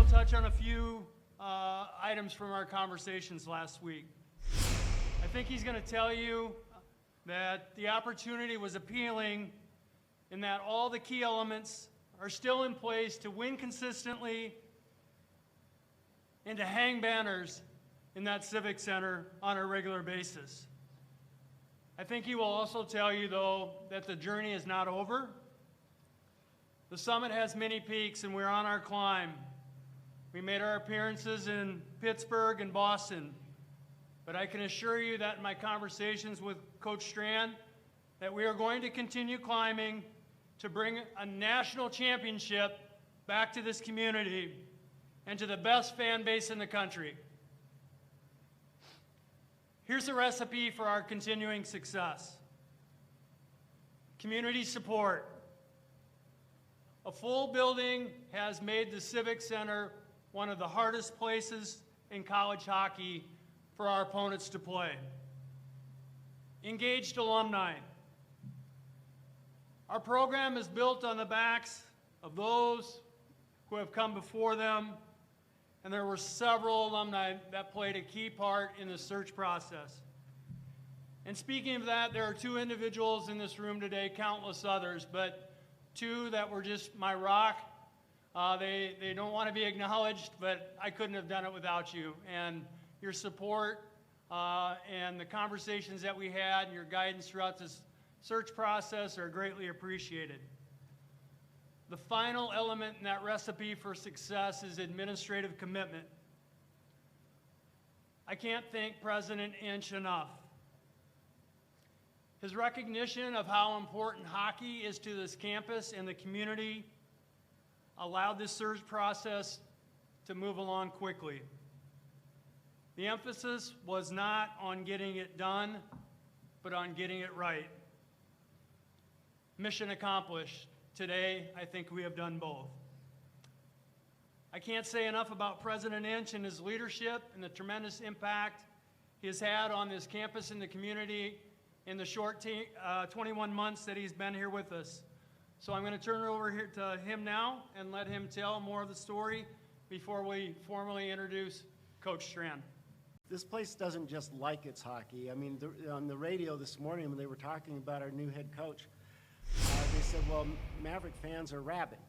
will touch on a few items from our conversations last week. I think he's going to tell you that the opportunity was appealing and that all the key elements are still in place to win consistently and to hang banners in that Civic Center on a regular basis. I think he will also tell you, though, that the journey is not over. The summit has many peaks, and we're on our climb. We made our appearances in Pittsburgh and Boston, but I can assure you that in my conversations with Coach Strand, that we are going to continue climbing to bring a national championship back to this community and to the best fan base in the country. Here's a recipe for our continuing success. Community support. A full building has made the Civic Center one of the hardest places in college hockey for our opponents to play. Engaged alumni. Our program is built on the backs of those who have come before them, and there were several alumni that played a key part in the search process. And speaking of that, there are two individuals in this room today, countless others, but two that were just my rock. They don't want to be acknowledged, but I couldn't have done it without you. And your support and the conversations that we had and your guidance throughout this search process are greatly appreciated. The final element in that recipe for success is administrative commitment. I can't thank President Inch enough. His recognition of how important hockey is to this campus and the community allowed this search process to move along quickly. The emphasis was not on getting it done, but on getting it right. Mission accomplished. Today, I think we have done both. I can't say enough about President Inch and his leadership and the tremendous impact he has had on this campus and the community in the short 21 months that he's been here with us. So I'm going to turn it over here to him now and let him tell more of the story before we formally introduce Coach Strand. This place doesn't just like its hockey. I mean, on the radio this morning when they were talking about our new head coach, they said, well, Maverick fans are rabid.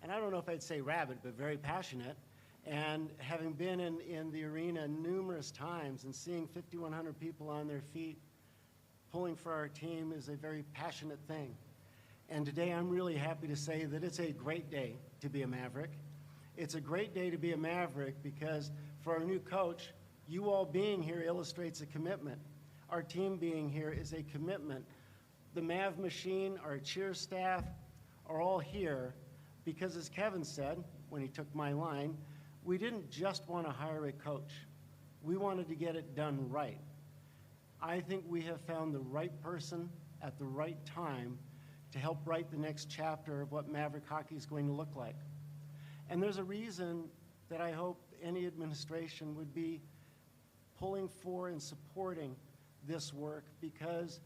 And I don't know if I'd say rabid, but very passionate. And having been in the arena numerous times and seeing 5,100 people on their feet pulling for our team is a very passionate thing. And today I'm really happy to say that it's a great day to be a Maverick. It's a great day to be a Maverick because for our new coach, you all being here illustrates a commitment. Our team being here is a commitment. The Mav machine, our cheer staff are all here because, as Kevin said when he took my line, we didn't just want to hire a coach. We wanted to get it done right. I think we have found the right person at the right time to help write the next chapter of what Maverick hockey is going to look like. And there's a reason that I hope any administration would be pulling for and supporting this work, because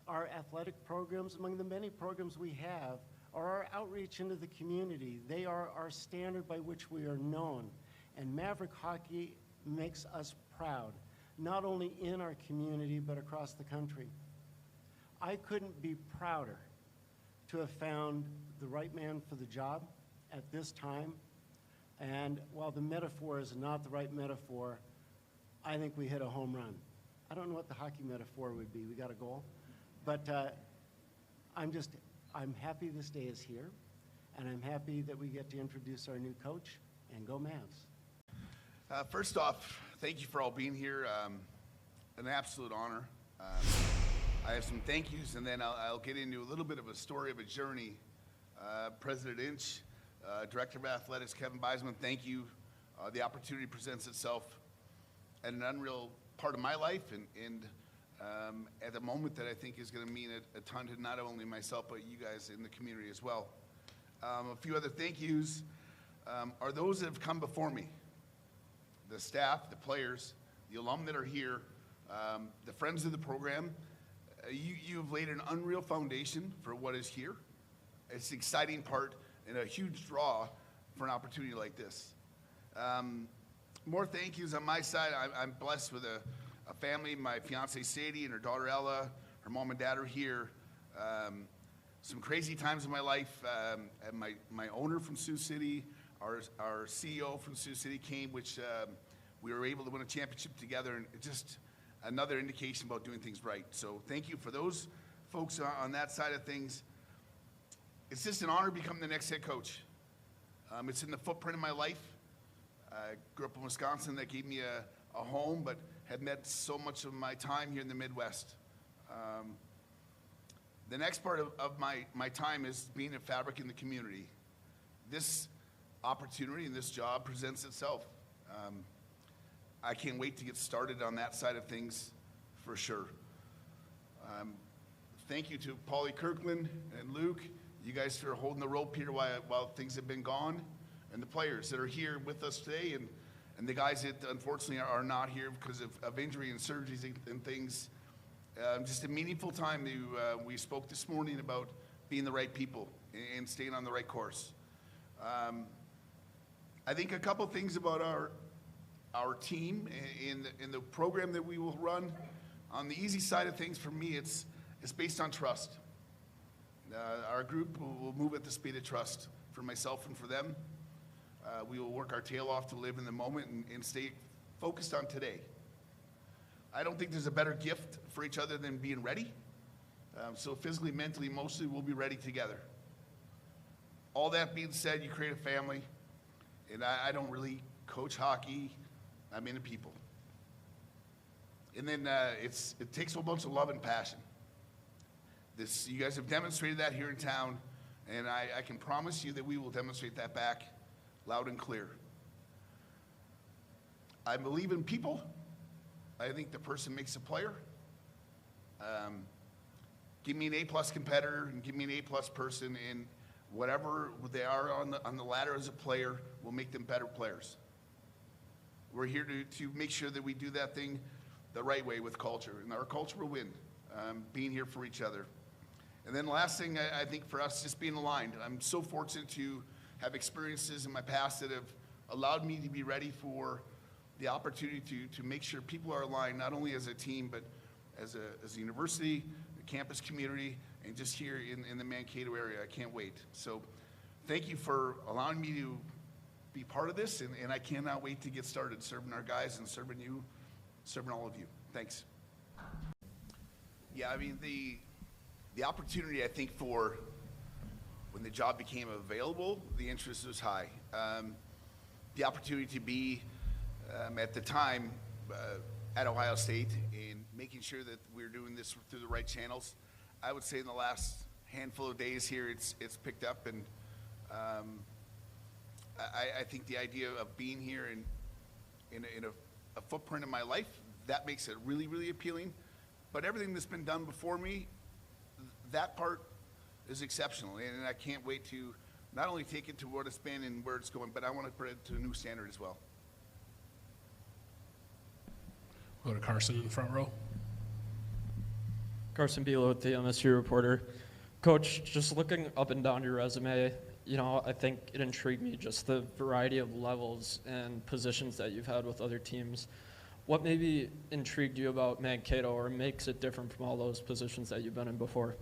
our athletic programs, among the many programs we have, are our outreach into the community. They are our standard by which we are known. And Maverick hockey makes us proud, not only in our community, but across the country. I couldn't be prouder to have found the right man for the job at this time. And while the metaphor is not the right metaphor, I think we hit a home run. I don't know what the hockey metaphor would be. We got a goal. But I'm happy this day is here, and I'm happy that we get to introduce our new coach, and go Mavs. First off, thank you for all being here. An absolute honor. I have some thank yous, and then I'll get into a little bit of a story of a journey. President Inch, Director of Athletics Kevin Beisman, thank you. The opportunity presents itself at an unreal part of my life, and at a moment that I think is going to mean a ton to not only myself, but you guys in the community as well. A few other thank yous are those that have come before me. The staff, the players, the alum that are here, the friends of the program. You've laid an unreal foundation for what is here. It's an exciting part and a huge draw for an opportunity like this. More thank yous on my side. I'm blessed with a family. My fiance Sadie and her daughter Ella, her mom and dad are here. Some crazy times in my life. And my owner from Sioux City, our CEO from Sioux City came, which we were able to win a championship together, and it's just another indication about doing things right. So thank you for those folks on that side of things. It's just an honor to become the next head coach. It's in the footprint of my life. I grew up in Wisconsin. That gave me a home, but have met so much of my time here in the Midwest. The next part of my time is being a fabric in the community. This opportunity and this job presents itself. I can't wait to get started on that side of things for sure. Thank you to Paulie Kirkland and Luke, you guys for holding the rope here while things have been gone, and the players that are here with us today, and the guys that unfortunately are not here because of injury and surgeries and things. Just a meaningful time. We spoke this morning about being the right people and staying on the right course. I think a couple things about our team and the program that we will run. On the easy side of things, for me, it's based on trust. Our group will move at the speed of trust for myself and for them. We will work our tail off to live in the moment and stay focused on today. I don't think there's a better gift for each other than being ready. So physically, mentally, emotionally, we'll be ready together. All that being said, you create a family, and I don't really coach hockey. I'm into people. And then it takes a whole bunch of love and passion. You guys have demonstrated that here in town, and I can promise you that we will demonstrate that back loud and clear. I believe in people. I think the person makes a player. Give me an A+ competitor and give me an A+ person, and whatever they are on the ladder as a player will make them better players. We're here to make sure that we do that thing the right way with culture, and our culture will win, being here for each other. And then the last thing, I think for us, just being aligned. I'm so fortunate to have experiences in my past that have allowed me to be ready for the opportunity to make sure people are aligned, not only as a team, but as a university, the campus community, and just here in the Mankato area. I can't wait. So thank you for allowing me to be part of this, and I cannot wait to get started serving our guys and serving you, serving all of you. Thanks. Yeah, I mean, the opportunity, I think, for when the job became available, the interest was high. The opportunity to be at the time at Ohio State and making sure that we're doing this through the right channels. I would say in the last handful of days here, it's picked up, and I think the idea of being here in a footprint in my life, that makes it really, really appealing. But everything that's been done before me, that part is exceptional, and I can't wait to not only take it to what it's been and where it's going, but I want to put it to a new standard as well. Go to Carson in the front row. Carson Beal with the MSU Reporter. Coach, just looking up and down your resume, I think it intrigued me just the variety of levels and positions that you've had with other teams. What maybe intrigued you about Mankato or makes it different from all those positions that you've been in before?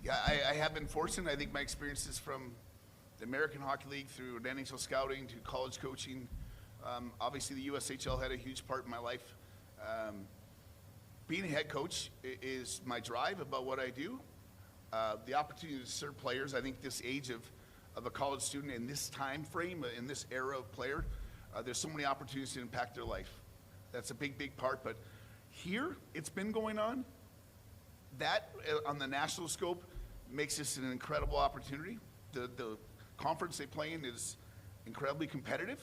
Yeah, I have been fortunate. I think my experiences from the American Hockey League through NHL scouting to college coaching, obviously the USHL had a huge part in my life. Being a head coach is my drive about what I do. The opportunity to serve players, I think this age of a college student in this time frame, in this era of player, there's so many opportunities to impact their life. That's a big, big part. But here, it's been going on. That, on the national scope, makes this an incredible opportunity. The conference they play in is incredibly competitive.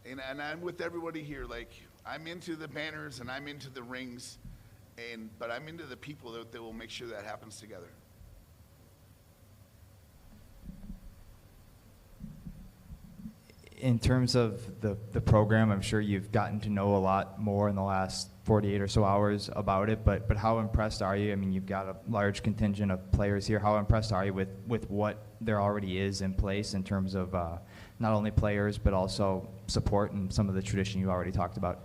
And I'm with everybody here. Like, I'm into the banners and I'm into the rings, but I'm into the people that will make sure that happens together. In terms of the program, I'm sure you've gotten to know a lot more in the last 48 or so hours about it, but how impressed are you? I mean, you've got a large contingent of players here. How impressed are you with what there already is in place in terms of not only players but also support and some of the tradition you already talked about?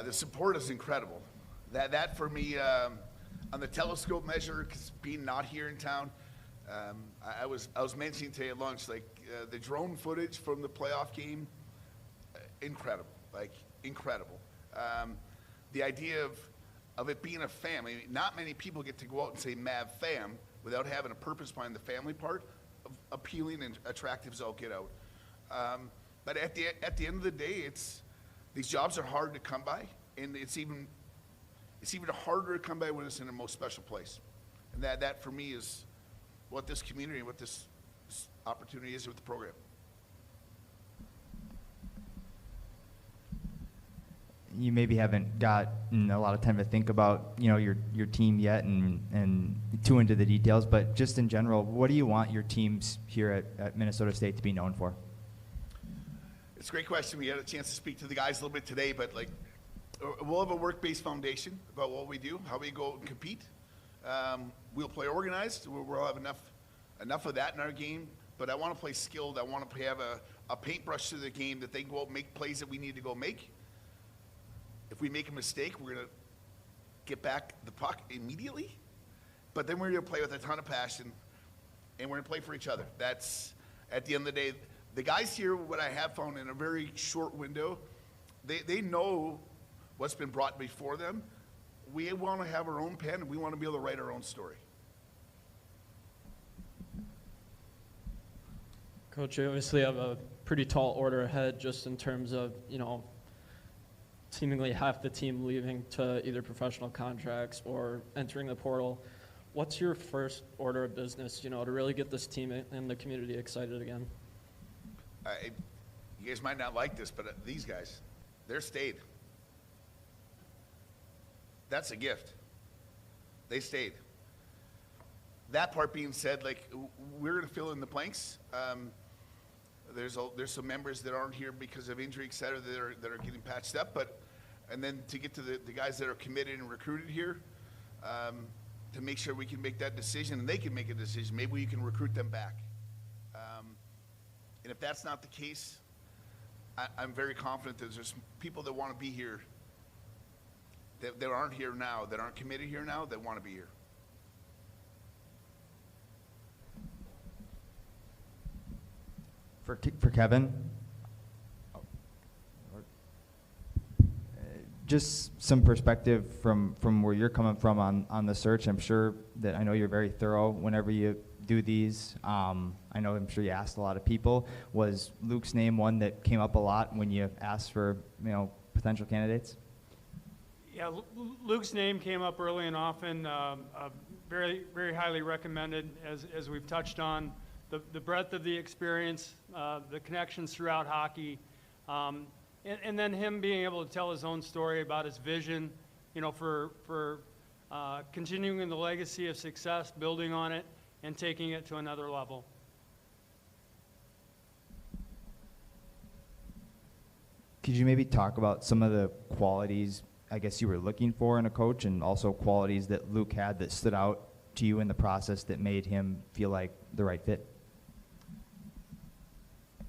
The support is incredible. That for me, on the telescope measure, 'cause being not here in town, I was mentioning today at lunch, like the drone footage from the playoff game, incredible, like incredible. The idea of it being a family, not many people get to go out and say Mav fam without having a purpose behind the family part, of appealing and attractive as all get out. But at the end of the day, these jobs are hard to come by, and it's even harder to come by when it's in a most special place. And that for me is what this community, what this opportunity is with the program. You maybe haven't gotten a lot of time to think about, your team yet and too into the details, but just in general, what do you want your teams here at Minnesota State to be known for? It's a great question. We had a chance to speak to the guys a little bit today, but like, we'll have a work-based foundation about what we do, how we go and compete. We'll play organized. We'll have enough of that in our game, but I want to play skilled. I want to have a paintbrush to the game that they can go out and make plays that we need to go make. If we make a mistake, we're going to get back the puck immediately, but then we're going to play with a ton of passion, and we're going to play for each other. That's, at the end of the day, the guys here, what I have found in a very short window, they know what's been brought before them. We want to have our own pen, and we want to be able to write our own story. Coach, you obviously have a pretty tall order ahead just in terms of, seemingly half the team leaving to either professional contracts or entering the portal. What's your first order of business, to really get this team and the community excited again? You guys might not like this, but these guys, they're stayed. That's a gift. They stayed. That part being said, like, we're going to fill in the blanks. There's some members that aren't here because of injury, et cetera, that are getting patched up. And then to get to the guys that are committed and recruited here, to make sure we can make that decision and they can make a decision. Maybe we can recruit them back. And if that's not the case, I'm very confident that there's people that want to be here that aren't here now, that aren't committed here now, that want to be here. For Kevin, just some perspective from where you're coming from on the search. I'm sure that I know you're very thorough whenever you do these. I'm sure you asked a lot of people. Was Luke's name one that came up a lot when you asked for potential candidates? Yeah, Luke's name came up early and often, very, very highly recommended, as we've touched on. The breadth of the experience, the connections throughout hockey, and then him being able to tell his own story about his vision, for continuing the legacy of success, building on it, and taking it to another level. Could you maybe talk about some of the qualities, I guess, you were looking for in a coach, and also qualities that Luke had that stood out to you in the process that made him feel like the right fit?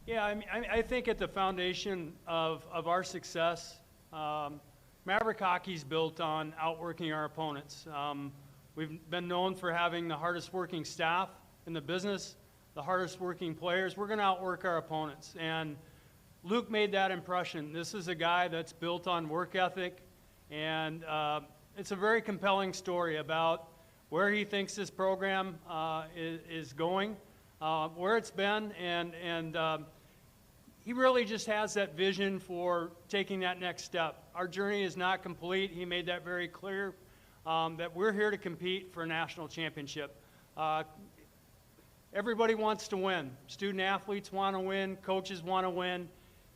Yeah, I think at the foundation of our success, Maverick hockey's built on outworking our opponents. We've been known for having the hardest working staff in the business, the hardest working players. We're going to outwork our opponents. And Luke made that impression. This is a guy that's built on work ethic, and it's a very compelling story about where he thinks this program is going, where it's been, and he really just has that vision for taking that next step. Our journey is not complete. He made that very clear, that we're here to compete for a national championship. Everybody wants to win. Student athletes want to win. Coaches want to win.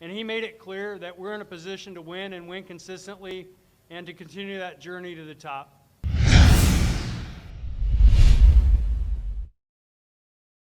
And he made it clear that we're in a position to win and win consistently and to continue that journey to the top.